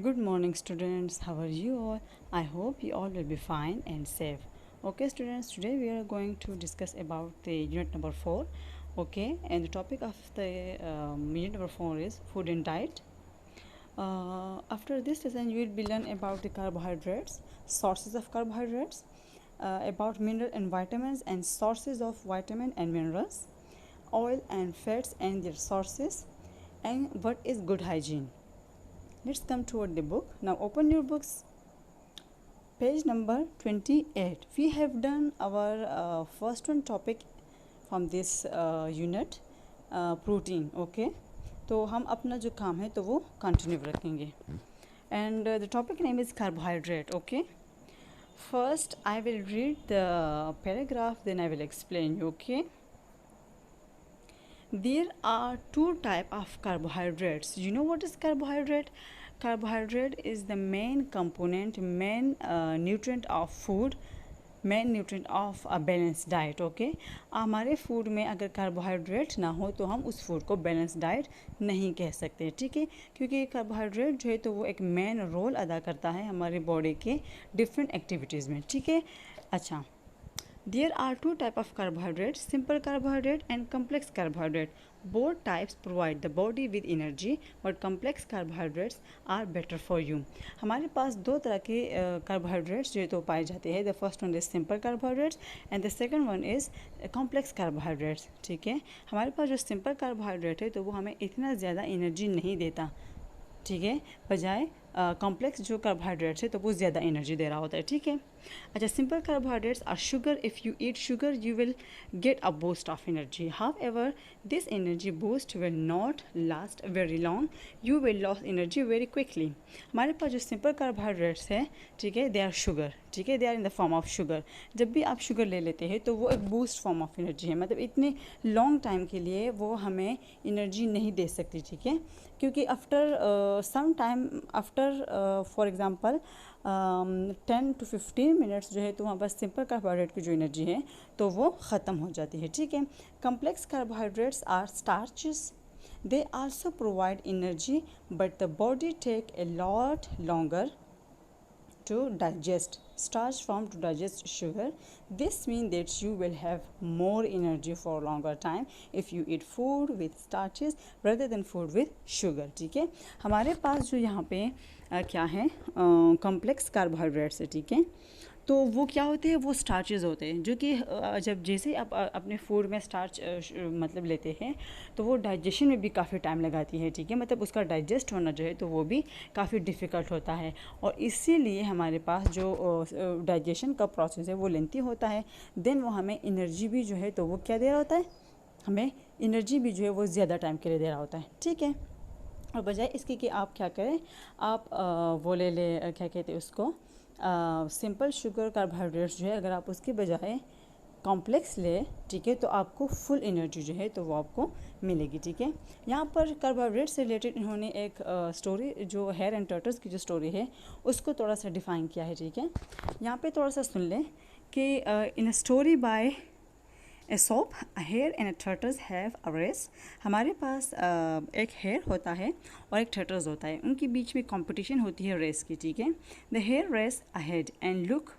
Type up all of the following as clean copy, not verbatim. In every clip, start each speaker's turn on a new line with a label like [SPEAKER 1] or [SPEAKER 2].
[SPEAKER 1] Good morning, students. How are you all? I hope you all will be fine and safe. Okay, students, today we are going to discuss about the unit number 4. Okay, and the topic of the unit number 4 is food and diet. After this lesson, you will be learn about the carbohydrates, sources of carbohydrates, about mineral and vitamins and sources of vitamin and minerals, oil and fats and their sources, and what is good hygiene. Let's come toward the book. Now open your books. Page number 28. We have done our first one topic from this unit, protein. Okay, तो हम अपना जो काम है तो वो continue रखेंगे. And the topic name is carbohydrate. Okay, first I will read the paragraph, then I will explain you. Okay, there are two type of carbohydrates. You know what is carbohydrate? Carbohydrate is the main component, main nutrient of food, main nutrient of a balance diet. Okay, हमारे food में अगर carbohydrate ना हो तो हम उस food को balance diet नहीं कह सकते. ठीक है, क्योंकि कार्बोहाइड्रेट जो है तो वो एक मेन रोल अदा करता है हमारी बॉडी के डिफरेंट एक्टिविटीज़ में. ठीक है, अच्छा. There are two types of carbohydrates, simple carbohydrate and complex carbohydrate. Both types provide the body with energy, but complex carbohydrates are better for you. हमारे पास दो तरह के carbohydrates जो तो पाए जाते हैं. The first one is simple carbohydrates and the second one is complex carbohydrates. ठीक है, हमारे पास जो simple carbohydrate है तो वो हमें इतना ज़्यादा energy नहीं देता. ठीक है, बजाय कॉम्प्लेक्स जो कार्बोहाइड्रेट्स है तो वो ज़्यादा एनर्जी दे रहा होता है. ठीक है, अच्छा. Simple carbohydrates are sugar. If you eat sugar you will get a boost of energy. However this energy boost will not last very long. You will loss energy very quickly. हमारे पास जो simple carbohydrates है, ठीक है, they are sugar. ठीक है, they are in the form of sugar. जब भी आप शुगर ले लेते हैं तो वो एक बूस्ट फॉर्म ऑफ एनर्जी है, मतलब इतने लॉन्ग टाइम के लिए वो हमें एनर्जी नहीं दे सकती. ठीक है, क्योंकि after some time, after for example 10 to 15 minutes जो है तो वहाँ पर सिंपल कार्बोहाइड्रेट की जो एनर्जी है तो वो ख़त्म हो जाती है. ठीक है, complex carbohydrates are starches. They also provide energy but the body take a lot longer to digest starch form to digest sugar. This means that you will have more energy for longer time if you eat food with starches rather than food with sugar. ठीक है, हमारे पास जो यहाँ पे क्या है, complex carbohydrates है. ठीक है, तो वो क्या होते हैं, वो स्टार्चेस होते हैं जो कि जब जैसे आप अपने फूड में स्टार्च मतलब लेते हैं तो वो डाइजेशन में भी काफ़ी टाइम लगाती है. ठीक है, मतलब उसका डाइजेस्ट होना जो है तो वो भी काफ़ी डिफ़िकल्ट होता है और इसीलिए हमारे पास जो डाइजेशन का प्रोसेस है वो लेंथी होता है. देन वो हमें एनर्जी भी जो है तो वो क्या दे रहा होता है, हमें एनर्जी भी जो है वो ज़्यादा टाइम के लिए दे रहा होता है. ठीक है, और बजाय इसके कि आप क्या करें, आप वो ले क्या कहते हैं उसको, सिंपल शुगर कार्बोहाइड्रेट्स जो है अगर आप उसके बजाय कॉम्प्लेक्स ले, ठीक है, तो आपको फुल एनर्जी जो है तो वो आपको मिलेगी. ठीक है, यहाँ पर कार्बोहाइड्रेट से रिलेटेड इन्होंने एक स्टोरी जो हेयर एंड टर्टल्स की जो स्टोरी है उसको थोड़ा सा डिफ़ाइन किया है. ठीक है, यहाँ पे थोड़ा सा सुन लें कि in a story by Aesop, a hare and a turtles have a race. हमारे पास एक हेयर होता है और एक टर्टल्स होता है, उनके बीच में कंपटीशन होती है रेस की. ठीक है, the hare race ahead and look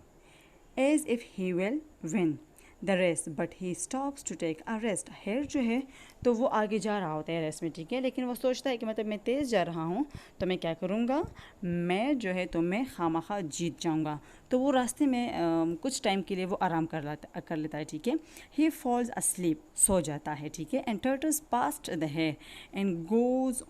[SPEAKER 1] as if he will win the race but he stops to take a rest. Hare जो है तो वो आगे जा रहा होता है रेस में. ठीक है, लेकिन वो सोचता है कि मतलब मैं तेज़ जा रहा हूँ तो मैं क्या करूँगा, मैं जो है तो मैं खामखा जीत जाऊँगा. तो वो रास्ते में कुछ टाइम के लिए वो आराम कर लेता है. ठीक है, ही फॉल्स अस्लीप, सो जाता है. ठीक है, and turtles past the hare and goes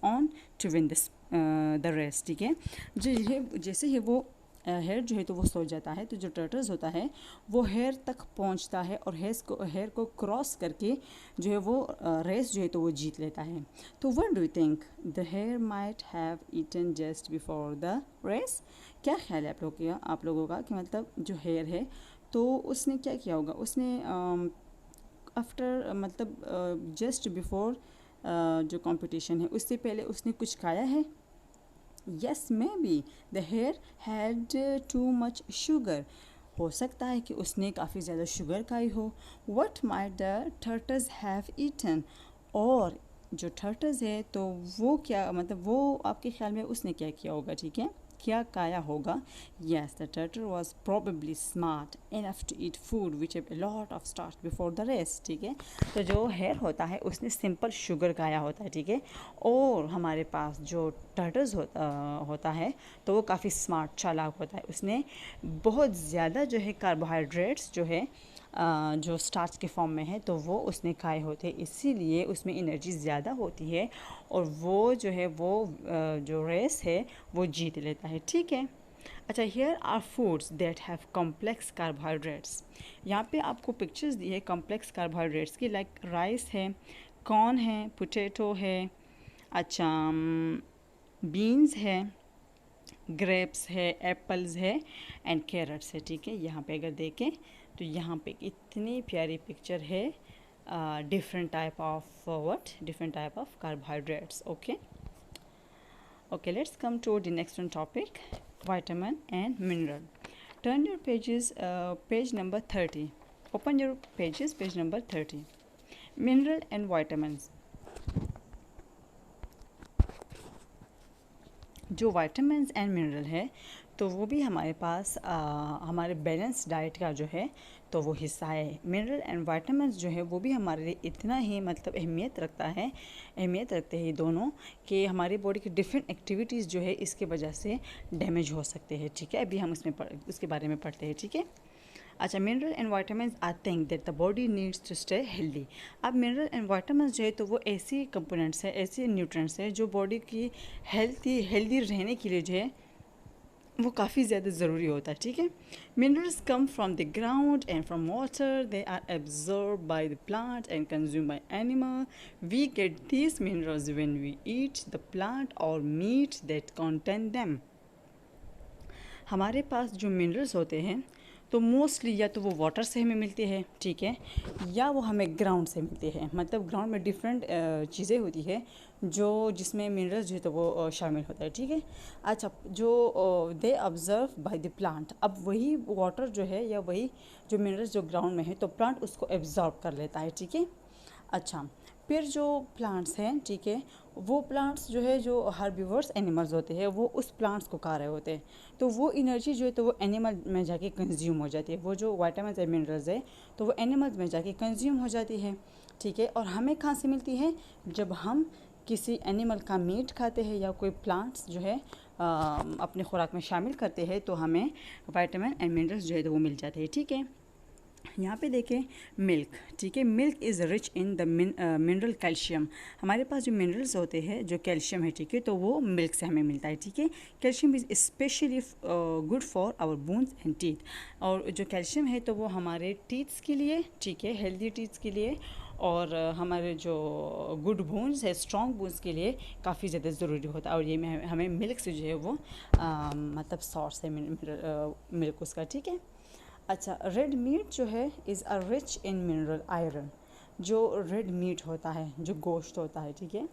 [SPEAKER 1] on to win this the race. ठीक है, जैसे ही वो हेयर जो है तो वो सो जाता है तो जो टर्टल्स होता है वो हेयर तक पहुंचता है और हेयर को क्रॉस करके जो है वो रेस जो है तो वो जीत लेता है. तो what do you think, the hare might have eaten just before the race. क्या ख्याल है आप लोगों का कि मतलब जो हेयर है तो उसने क्या किया होगा, उसने आफ्टर मतलब जस्ट बिफोर जो कंपटीशन है उससे पहले उसने कुछ खाया है. Yes, maybe the hair had too much sugar. हो सकता है कि उसने काफ़ी ज़्यादा शुगर खाई हो. What might the turtles have eaten? और जो टर्टल्स है तो वो क्या मतलब वो आपके ख्याल में उसने क्या किया होगा, ठीक है, क्या खाया होगा? Yes, the turtle was probably smart enough to eat food which have a lot of starch before the rest, ठीक है। तो जो हेयर होता है उसने सिंपल शुगर खाया होता है, ठीक है। और हमारे पास जो टर्टल्स होता है तो वो काफ़ी स्मार्ट चालाक होता है, उसने बहुत ज़्यादा जो है कार्बोहाइड्रेट्स जो है जो स्टार्च के फॉर्म में है तो वो उसने खाए होते हैं, इसीलिए उसमें एनर्जी ज़्यादा होती है और वो जो है वो जो रेस है वो जीत लेता है, ठीक है। अच्छा, here are foods that have complex carbohydrates. यहाँ पे आपको पिक्चर्स दी है कॉम्प्लेक्स कार्बोहाइड्रेट्स की, लाइक राइस है, कॉर्न है, पोटैटो है, अच्छा बीन्स है, ग्रेप्स है, एप्पल्स है एंड कैरेट्स है, ठीक है। यहाँ पे अगर देखें तो यहाँ पे इतनी प्यारी पिक्चर है different type of different type of carbohydrates, okay. Okay, let's come to the next one topic, vitamin and mineral. Turn your pages, page number 30. Open your pages, page number 30. Mineral and vitamins. जो vitamins and mineral है तो वो भी हमारे पास हमारे balance diet का जो है तो वो हिस्सा है। मिनरल एंड वाइटामिन्स जो है वो भी हमारे लिए इतना ही मतलब अहमियत रखते हैं ये दोनों, कि हमारी बॉडी की डिफरेंट एक्टिविटीज़ जो है इसके वजह से डैमेज हो सकते हैं, ठीक है। अभी हम उसके बारे में पढ़ते हैं, ठीक है। अच्छा, mineral and vitamins I think that the body needs to stay healthy. अब मिनरल एंड वाइटामिन्स जो है तो वो ऐसी कंपोनेंट्स है, ऐसे न्यूट्रिएंट्स है जो बॉडी की हेल्दी रहने के लिए जो है वो काफ़ी ज़्यादा ज़रूरी होता है, ठीक है। Minerals come from the ground and from water, they are absorb by the plant and consume by animal. We get these minerals when we eat the plant और मीट दैट कंटेन देम। हमारे पास जो minerals होते हैं तो mostly या तो वो वाटर से हमें मिलती है, ठीक है, या वो हमें ग्राउंड से मिलती है। मतलब ग्राउंड में डिफरेंट चीज़ें होती है जो जिसमें मिनरल्स जो है तो वो शामिल होता है, ठीक है। अच्छा, जो they observe by the plant, अब वही वाटर जो है या वही जो मिनरल्स जो ग्राउंड में है तो प्लांट उसको एब्जॉर्ब कर लेता है, ठीक है। अच्छा, फिर जो प्लांट्स हैं, ठीक है, वो प्लांट्स जो है जो हर्बीवर्स एनिमल्स होते हैं वो उस प्लांट्स को खा रहे होते हैं, तो वो एनर्जी जो है तो वो एनिमल में जाके कंज्यूम हो जाती है। वो जो वाइटामिन एंड मिनरल्स है तो वो एनिमल्स में जाके कंज्यूम हो जाती है, ठीक है। और हमें कहाँ से मिलती है? जब हम किसी एनिमल का मीट खाते हैं या कोई प्लांट्स जो है अपने खुराक में शामिल करते हैं तो हमें वाइटामिन एंड मिनरल्स जो है तो वो मिल जाते हैं, ठीक है। यहाँ पे देखें मिल्क, ठीक है, milk is rich in the mineral calcium. हमारे पास जो मिनरल्स होते हैं जो कैल्शियम है, ठीक है, तो वो मिल्क से हमें मिलता है, ठीक है। Calcium is especially good for our bones and teeth. और जो कैल्शियम है तो वो हमारे टीथ्स के लिए, ठीक है, हेल्दी टीथ्स के लिए और हमारे जो गुड बोन्स है, स्ट्रॉन्ग बोन्स के लिए काफ़ी ज़्यादा ज़रूरी होता है। और ये हमें मिल्क से जो है वो मतलब सोर्स है मिल्क उसका, ठीक है। अच्छा, रेड मीट जो है is a rich in mineral iron. जो रेड मीट होता है, जो गोश्त होता है, ठीक है,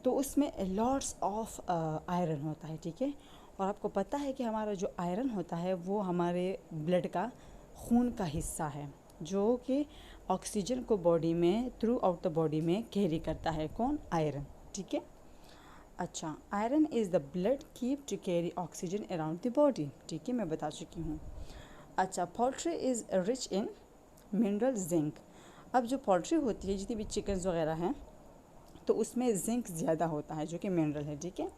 [SPEAKER 1] तो उसमें लॉट्स ऑफ आयरन होता है, ठीक है। और आपको पता है कि हमारा जो आयरन होता है वो हमारे ब्लड का खून का हिस्सा है जो कि ऑक्सीजन को बॉडी में थ्रू आउट द बॉडी में कैरी करता है। कौन? आयरन, ठीक है। अच्छा, iron is the blood keep to carry oxygen around the body, ठीक है, मैं बता चुकी हूँ। अच्छा, poultry is rich in mineral zinc. अब जो पोल्ट्री होती है, जितनी भी चिकन्स वगैरह हैं, तो उसमें जिंक ज़्यादा होता है जो कि मिनरल है, ठीक है।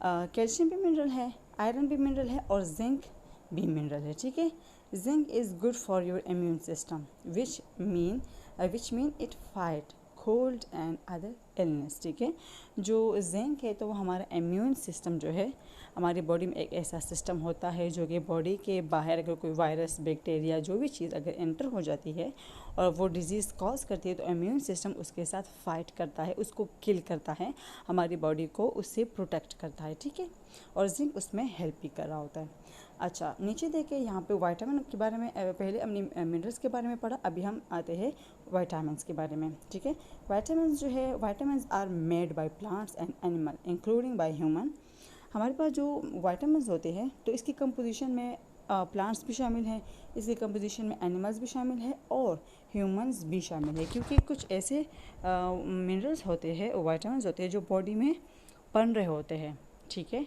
[SPEAKER 1] कैल्शियम भी मिनरल है, आयरन भी मिनरल है और जिंक भी मिनरल है, ठीक है। Zinc is good for your immune system which mean it fight cold and other illness, ठीक है। जो जिंक है तो वो हमारा इम्यून सिस्टम जो है, हमारी बॉडी में एक ऐसा सिस्टम होता है जो कि बॉडी के बाहर अगर कोई वायरस, बैक्टीरिया, जो भी चीज़ अगर एंटर हो जाती है और वो डिजीज़ कॉज करती है तो इम्यून सिस्टम उसके साथ फाइट करता है, उसको किल करता है, हमारी बॉडी को उससे प्रोटेक्ट करता है, ठीक है। और जिंक उसमें हेल्प भी कर रहा होता है। अच्छा, नीचे देखिए यहाँ पे विटामिन के बारे में, पहले हमने मिनरल्स के बारे में पढ़ा, अभी हम आते हैं विटामिन्स के बारे में, ठीक है। विटामिन्स जो है, vitamins are made by plants and animal including by human. हमारे पास जो विटामिन्स होते हैं तो इसकी कंपोजिशन में प्लांट्स भी शामिल हैं, इसके कंपोजिशन में एनिमल्स भी शामिल है और ह्यूमंस भी शामिल है, क्योंकि कुछ ऐसे मिनरल्स होते हैं, विटामिन्स होते हैं जो बॉडी में बन रहे होते हैं, ठीक है।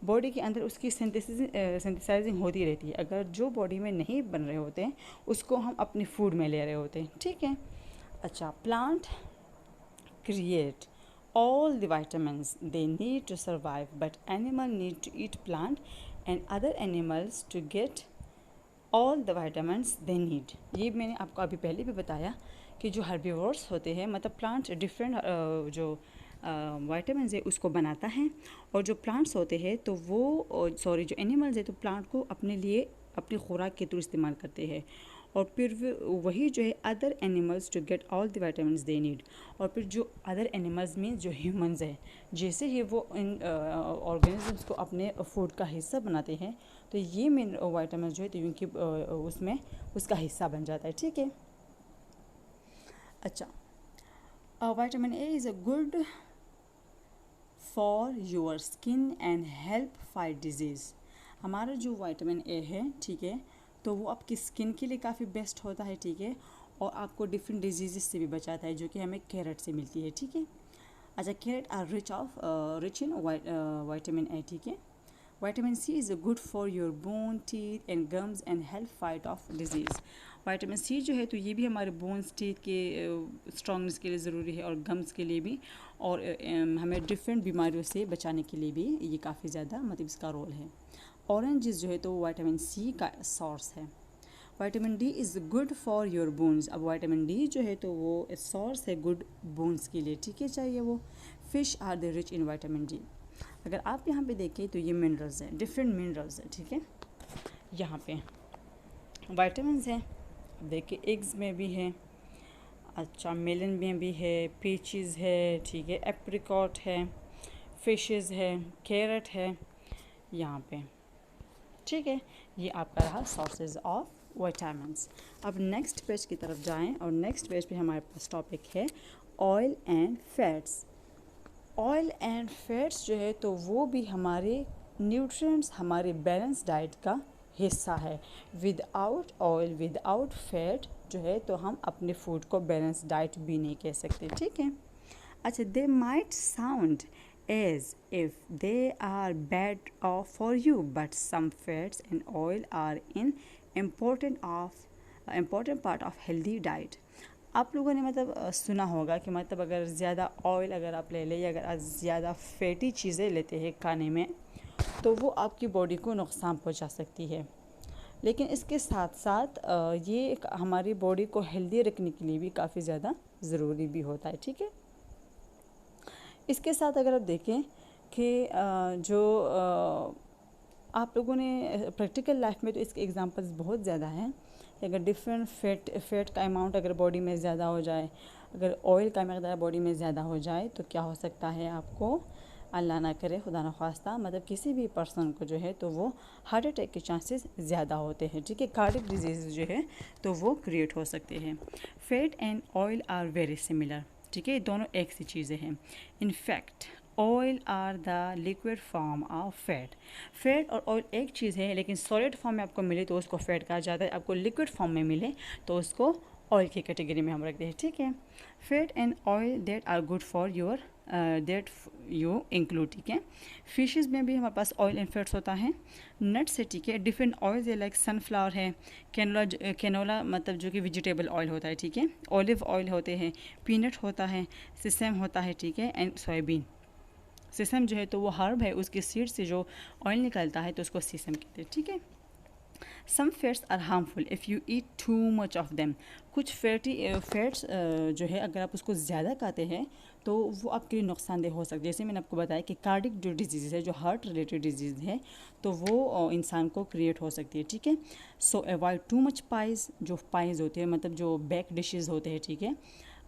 [SPEAKER 1] बॉडी के अंदर उसकी सिंथेसाइजिंग होती रहती है, अगर जो बॉडी में नहीं बन रहे होते हैं उसको हम अपनी फूड में ले रहे होते हैं, ठीक है। अच्छा, plant create all the vitamins they need to survive, but animal need to eat plant and other animals to get all the vitamins they need। ये मैंने आपको अभी पहले भी बताया कि जो हर्बीवोर्स होते हैं, मतलब प्लांट डिफरेंट जो वाइटामिन है उसको बनाता है, और जो प्लांट्स होते हैं तो वो जो एनिमल्स है तो प्लांट को अपने लिए अपनी खुराक के थ्रू इस्तेमाल करते हैं, और फिर वही जो है other animals to get all the vitamin they need. और फिर जो अदर एनिमल्स में जो ह्यूमंस है, जैसे ही वो इन ऑर्गेनिजम्स को अपने फूड का हिस्सा बनाते हैं तो ये मेन वाइटामिन जो है तो उनकी उसमें उसका हिस्सा बन जाता है, ठीक है। अच्छा, vitamin A is a good for your skin and help fight disease. हमारा जो वाइटामिन ए है, ठीक है, तो वो आपकी स्किन के लिए काफ़ी बेस्ट होता है, ठीक है, और आपको डिफरेंट डिजीज़ से भी बचाता है जो कि हमें कैरेट से मिलती है, ठीक है। अच्छा, carrot are rich in vitamin A, ठीक है। Vitamin C is good for your bone, teeth and gums and help fight off disease. Vitamin C जो है तो ये भी हमारे बोन्स, टीथ के स्ट्रॉन्गनेस के लिए ज़रूरी है और गम्स के लिए भी, और हमें डिफरेंट बीमारियों से बचाने के लिए भी ये काफ़ी ज़्यादा मतलब इसका रोल है। ऑरेंजेस जो है तो वाइटामिन सी का सोर्स है। Vitamin D is good for your bones. अब वाइटामिन डी जो है तो वो सोर्स है गुड बोन्स के लिए, ठीक है, चाहिए वो। Fish are the rich in vitamin D. अगर आप यहाँ पे देखें तो ये मिनरल्स हैं, डिफरेंट मिनरल्स हैं, ठीक है। यहाँ पे वाइटामिन हैं, देखिए एग्स में भी है, अच्छा मेलन में भी है, पीचेस है, ठीक है, एप्रिकॉट है, फिशेस है, कैरेट है यहाँ पे, ठीक है। ये आपका रहा सोर्सेज ऑफ विटामिन्स। अब नेक्स्ट पेज की तरफ जाएं, और नेक्स्ट पेज पे हमारे पास टॉपिक है oil and fats. Oil and fats जो है तो वो भी हमारे न्यूट्रिएंट्स, हमारे बैलेंस डाइट का हिस्सा है। विदाउट ऑयल, विदाउट फैट जो है तो हम अपने फूड को बैलेंस डाइट भी नहीं कह सकते, ठीक है। अच्छा, they might sound as if they are bad for you, but some fats and oil are an important part of healthy diet। आप लोगों ने मतलब सुना होगा कि मतलब अगर ज़्यादा ऑयल अगर आप ले लें या अगर ज़्यादा फैटी चीज़ें लेते हैं खाने में तो वो आपकी बॉडी को नुकसान पहुंचा सकती है, लेकिन इसके साथ साथ ये हमारी बॉडी को हेल्दी रखने के लिए भी काफ़ी ज़्यादा ज़रूरी भी होता है, ठीक है। इसके साथ अगर आप देखें कि जो आप लोगों ने प्रैक्टिकल लाइफ में तो इसके एग्जांपल्स बहुत ज़्यादा हैं। अगर डिफरेंट फैट का अमाउंट अगर बॉडी में ज़्यादा हो जाए, अगर ऑयल का मकदार बॉडी में ज़्यादा हो जाए तो क्या हो सकता है, आपको अल्लाह ना करे, खुदा ना ख्वास्ता, मतलब किसी भी पर्सन को जो है तो वो हार्ट अटैक के चांसेस ज़्यादा होते हैं, ठीक है। कार्डियक डिजीज़ जो है तो वो क्रिएट हो सकते हैं। Fat and oil are very similar, ठीक है, दोनों एक सी चीज़ें हैं। In fact oil are the liquid form of fat. Fat और ऑयल एक चीज़ है, लेकिन सॉलिड फॉर्म में आपको मिले तो उसको फैट कहा जाता है, आपको लिक्विड फॉर्म में मिले तो उसको ऑयल की कैटेगरी में हम रखते हैं, ठीक है। Fat and oil that are good for your that you include, ठीक है। फिशेस में भी हमारे पास ऑयल एंड फैट्स होता है। नट्स है, ठीक है, डिफरेंट ऑयल्स है, लाइक सनफ्लावर है, कैनोला मतलब जो कि वेजिटेबल ऑयल होता है, ठीक है, ऑलिव ऑयल होते हैं, पीनट होता है, सेसम होता है, ठीक है, एंड सोयाबीन। सेसम जो है तो वो हर्ब है, उसके सीड से जो ऑयल निकलता है तो उसको सेसम कहते हैं, ठीक है। Some fats are harmful if you eat too much of them. कुछ फैट्स जो है अगर आप उसको ज़्यादा खाते हैं तो वो आपके लिए नुकसानदेह हो सकता है। जैसे मैंने आपको बताया कि कार्डिक जो डिजीज़ है, जो हार्ट रिलेटेड डिजीज़ है, तो वो इंसान को क्रिएट हो सकती है, ठीक है। सो अवॉइड टू मच पाइज। जो पाइज होते हैं मतलब जो बेक डिशेज़ होते हैं, ठीक है,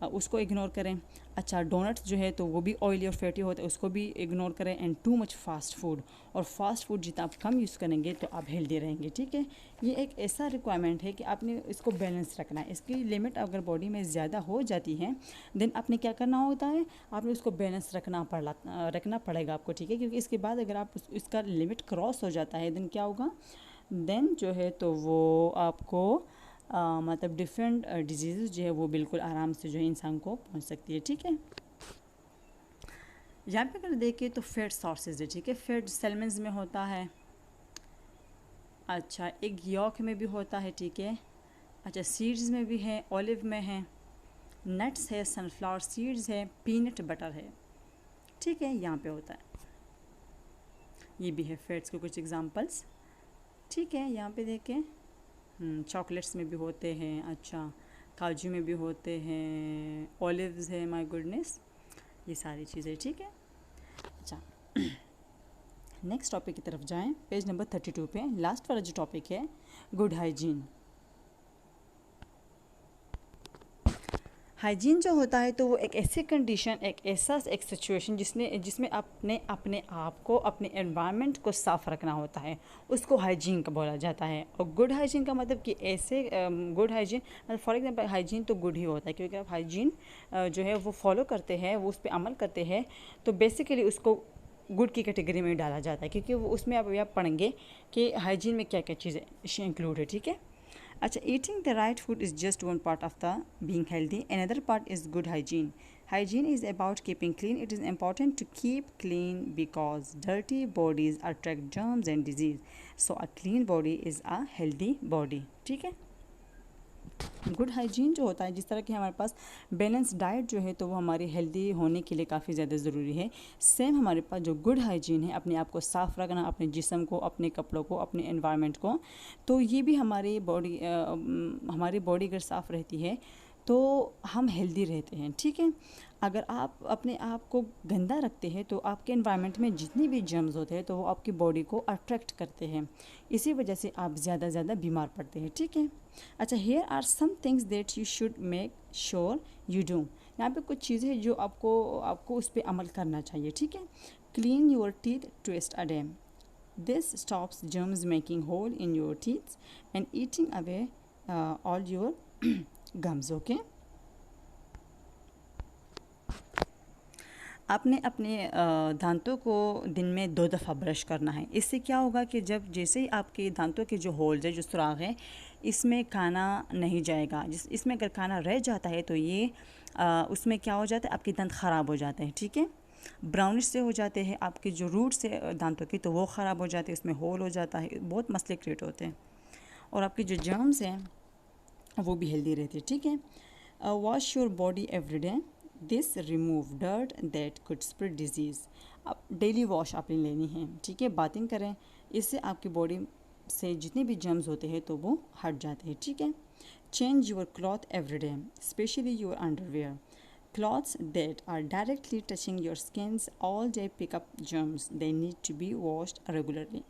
[SPEAKER 1] उसको इग्नोर करें। अच्छा, डोनट्स जो है तो वो भी ऑयली और फैटी होते हैं, उसको भी इग्नोर करें। And too much fast food, और फास्ट फूड जितना आप कम यूज़ करेंगे तो आप हेल्दी रहेंगे, ठीक है। ये एक ऐसा रिक्वायरमेंट है कि आपने इसको बैलेंस रखना है। इसकी लिमिट अगर बॉडी में ज़्यादा हो जाती है देन आपने क्या करना होता है, आपने उसको बैलेंस रखना पड़ेगा आपको, ठीक है, क्योंकि इसके बाद अगर आप इसका लिमिट क्रॉस हो जाता है देन क्या होगा, देन जो है तो वो आपको मतलब डिफरेंट डिजीज़ जो है वो बिल्कुल आराम से जो है इंसान को पहुंच सकती है, ठीक है। यहाँ पे अगर देखें तो फैट सोर्सेज है, ठीक है। फैट सैल्मन्स में होता है, अच्छा एग यॉक में भी होता है, ठीक है। अच्छा सीड्स में भी है, ऑलिव में है, नट्स है, सनफ्लावर सीड्स है, पीनट बटर है, ठीक है, यहाँ पे होता है। ये भी है फैट्स के कुछ एग्जांपल्स, ठीक है। यहाँ पे देखें चॉकलेट्स में भी होते हैं, अच्छा काजू में भी होते हैं, ऑलिव्स है, माय गुडनेस, ये सारी चीज़ें, ठीक है। अच्छा नेक्स्ट टॉपिक की तरफ जाएं, पेज नंबर 32 पे लास्ट वाला जो टॉपिक है गुड हाइजीन। हाइजीन जो होता है तो वो एक ऐसी कंडीशन, एक सिचुएशन जिसमें अपने अपने आप को, अपने एनवायरनमेंट को साफ़ रखना होता है, उसको हाइजीन का बोला जाता है। और गुड हाइजीन का मतलब कि ऐसे गुड हाइजीन मतलब फॉर एग्जांपल हाइजीन तो गुड ही होता है, क्योंकि आप हाइजीन जो है वो फॉलो करते हैं, वो उस पर अमल करते हैं, तो बेसिकली उसको गुड की कैटेगरी में डाला जाता है, क्योंकि वो उसमें आप पढ़ेंगे कि हाइजीन में क्या क्या चीज़ें इंक्लूड है, ठीक है। अच्छा eating the right food is just one part of the being healthy. Another part is good hygiene. Hygiene is about keeping clean. It is important to keep clean because dirty bodies attract germs and disease. So a clean body is a healthy body. ठीक है। Good hygiene जो होता है, जिस तरह की हमारे पास balance diet जो है तो वो हमारी हेल्दी होने के लिए काफ़ी ज़्यादा ज़रूरी है। सेम हमारे पास जो गुड हाइजीन है, अपने आप को साफ़ रखना, अपने जिस्म को, अपने कपड़ों को, अपने एनवायरनमेंट को, तो ये भी हमारी बॉडी अगर साफ़ रहती है तो हम हेल्दी रहते हैं, ठीक है। अगर आप अपने आप को गंदा रखते हैं तो आपके एनवायरनमेंट में जितनी भी जर्म्स होते हैं तो वो आपकी बॉडी को अट्रैक्ट करते हैं, इसी वजह से आप ज़्यादा बीमार पड़ते हैं, ठीक है। अच्छा here are some things that you should make sure you do. यहाँ पे कुछ चीज़ें हैं जो आपको उस पर अमल करना चाहिए, ठीक है। Clean your teeth twice a day, this stops germs making hole in your teeth and eating away all your gums, okay. आपने अपने दांतों को दिन में 2 दफ़ा ब्रश करना है। इससे क्या होगा कि जैसे ही आपके दांतों के जो होल्स है, जो सुराख है, इसमें खाना नहीं जाएगा, इसमें अगर खाना रह जाता है तो ये उसमें क्या हो जाता है, आपके दांत ख़राब हो जाते हैं, ठीक है। ब्राउनिश से हो जाते हैं आपके जो रूट्स है दांतों की, तो वो ख़राब हो जाते हैं, उसमें होल हो जाता है, बहुत मसले क्रिएट होते हैं, और आपकी जो जर्म्स हैं वो भी हेल्दी रहती है, ठीक है। Wash your body every day, this remove dirt that could spread disease. अब डेली वॉश आपने लेनी है, ठीक है, बाथिंग करें, इससे आपकी बॉडी से जितने भी जर्म्स होते हैं तो वो हट जाते हैं, ठीक है। Change your cloth every day, specially your underwear, clothes that are directly touching your skins all day pick up germs, they need to be washed regularly.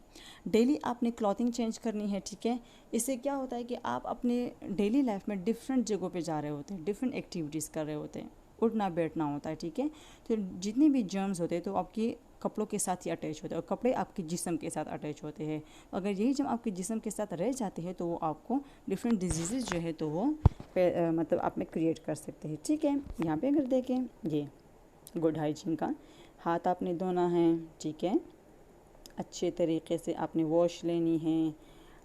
[SPEAKER 1] Daily आपने क्लॉथिंग चेंज करनी है, ठीक है। इससे क्या होता है कि आप अपने डेली लाइफ में डिफरेंट जगहों पे जा रहे होते हैं, डिफरेंट एक्टिविटीज़ कर रहे होते हैं, उठना बैठना होता है, ठीक है। तो जितने भी जर्म्स होते हैं तो आपके कपड़ों के साथ ही अटैच होते हैं, और कपड़े आपके जिस्म के साथ अटैच होते हैं। अगर यही जब आपके जिस्म के साथ रह जाते हैं तो वो आपको डिफरेंट डिजीज़ जो है तो वो मतलब आप में क्रिएट कर सकते हैं, ठीक है। यहाँ पे अगर देखें ये गुड हाइजीन का, हाथ आपने धोना है, ठीक है, अच्छे तरीके से आपने वॉश लेनी है,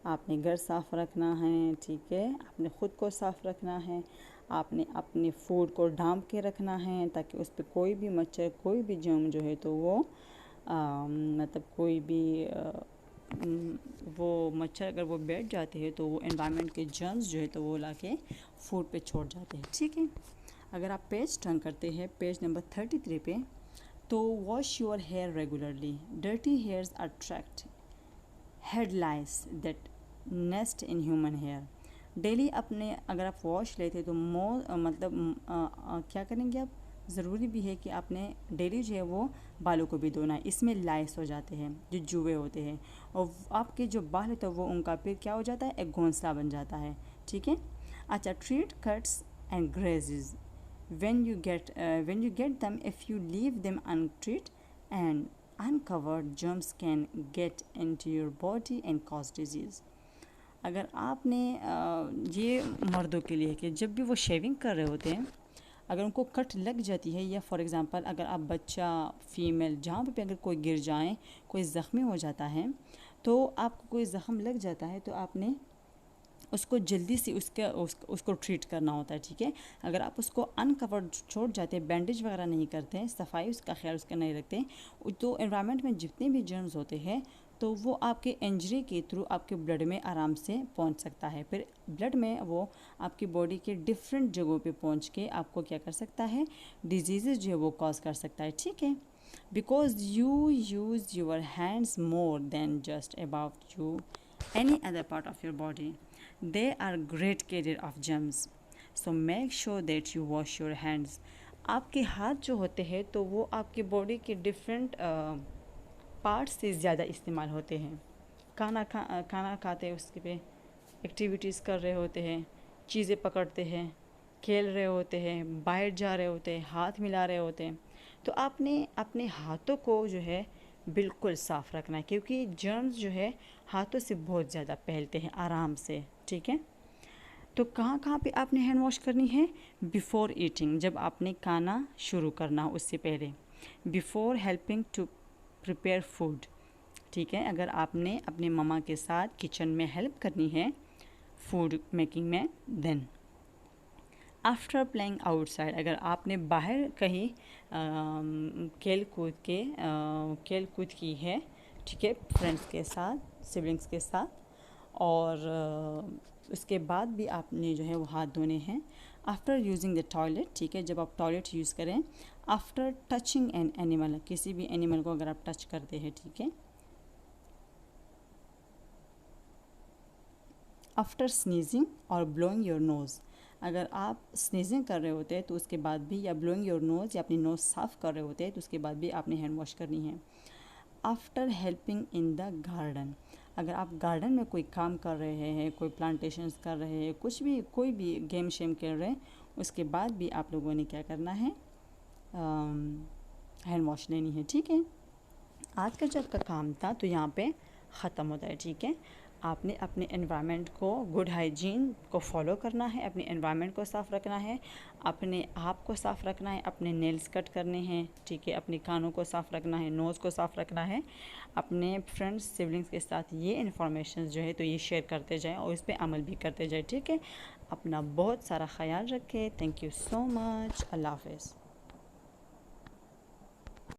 [SPEAKER 1] आपने घर साफ़ रखना है, ठीक है, आपने ख़ुद को साफ़ रखना है, आपने अपने फूड को ढाँप के रखना है ताकि उस पर कोई भी मच्छर, कोई भी जर्म जो है तो वो मतलब कोई भी वो मच्छर अगर वो बैठ जाते हैं तो वो एनवायरनमेंट के जर्म्स जो है तो वो लाके फूड पे छोड़ जाते हैं, ठीक है। अगर आप पेज टर्न करते हैं पेज नंबर 33 पे, तो wash your hair regularly, dirty hairs attract head lice that nest in human hair. Daily अपने अगर आप वॉश लेते तो क्या करेंगे आप, ज़रूरी भी है कि आपने डेली जो है वो बालों को भी धोना है, इसमें लाइस हो जाते हैं, जो जुए होते हैं, और आपके जो बाल है तो वो उनका फिर क्या हो जाता है, एक घोंसला बन जाता है, ठीक है। अच्छा treat cuts and grazes when you get them, if you leave them untreated and uncovered, germs can get into your body and cause disease. अगर आपने ये मर्दों के लिए कि जब भी वो शेविंग कर रहे होते हैं, अगर उनको कट लग जाती है, या फॉर एग्ज़ाम्पल अगर आप बच्चा फीमेल जहाँ पे अगर कोई गिर जाए, कोई ज़ख्मी हो जाता है, तो आपको कोई ज़ख़म लग जाता है तो आपने उसको जल्दी से उसको ट्रीट करना होता है, ठीक है। अगर आप उसको अनकवर्ड छोड़ जाते हैं, बैंडेज वगैरह नहीं करते हैं, सफाई उसका ख्याल उसका नहीं रखते, तो एनवायरनमेंट में जितने भी जर्म्स होते हैं तो वो आपके इंजरी के थ्रू आपके ब्लड में आराम से पहुंच सकता है। फिर ब्लड में वो आपकी बॉडी के डिफरेंट जगहों पे पहुंच के आपको क्या कर सकता है, डिजीज़ जो है वो कॉज कर सकता है, ठीक है। Because you use your hands more than just about you any other part of your body. They are great carrier of germs. So make sure that you wash your hands. आपके हाथ जो होते हैं तो वो आपकी बॉडी के different parts से ज़्यादा इस्तेमाल होते हैं। खाना खाते हैं, उसके पे एक्टिविटीज़ कर रहे होते हैं, चीज़ें पकड़ते हैं, खेल रहे होते हैं, बाहर जा रहे होते हैं, हाथ मिला रहे होते हैं। तो आपने अपने हाथों को जो है बिल्कुल साफ़ रखना है, क्योंकि जर्म्स जो है हाथों से बहुत ज़्यादा फैलते हैं आराम से, ठीक है। तो कहाँ कहाँ पे आपने हैंड वॉश करनी है? बिफ़ोर ईटिंग, जब आपने खाना शुरू करना हो उससे पहले। Before helping to prepare food, ठीक है। अगर आपने अपने मम्मा के साथ किचन में हेल्प करनी है फूड मेकिंग में, देन आफ्टर प्लेइंग आउटसाइड, अगर आपने बाहर कहीं खेल कूद की है, ठीक है, फ्रेंड्स के साथ, सिबलिंग्स के साथ, और उसके बाद भी आपने जो है वो हाथ धोने हैं। आफ्टर यूजिंग द टॉयलेट, ठीक है, जब आप टॉयलेट यूज़ करें। आफ्टर टचिंग एन एनिमल, किसी भी एनिमल को अगर आप टच करते हैं, ठीक है। आफ्टर स्नीजिंग और ब्लोइंग योर नोज़, अगर आप स्नीजिंग कर रहे होते हैं तो उसके बाद भी, या ब्लोइंग योर नोज़ या अपनी नोज़ साफ़ कर रहे होते हैं तो उसके बाद भी आपने हैंड वॉश करनी है। After helping in the garden, अगर आप गार्डन में कोई काम कर रहे हैं, कोई प्लांटेशंस कर रहे हैं, कुछ भी, कोई भी गेम शेम खेल रहे हैं, उसके बाद भी आप लोगों ने क्या करना है, हैंड वॉश लेनी है, ठीक है। आज का जो आपका काम था तो यहाँ पे ख़त्म होता है, ठीक है। आपने अपने एनवायरनमेंट को, गुड हाइजीन को फॉलो करना है, अपने एनवायरनमेंट को साफ़ रखना है, अपने आप को साफ़ रखना है, अपने नेल्स कट करने हैं, ठीक है, अपने कानों को साफ़ रखना है, नोज़ को साफ़ रखना है। अपने फ्रेंड्स सिबलिंग्स के साथ ये इन्फॉर्मेशन जो है तो ये शेयर करते जाएं और इस पर अमल भी करते जाएं, ठीक है। अपना बहुत सारा ख्याल रखें। Thank you so much. अल्लाह हाफ़िज़।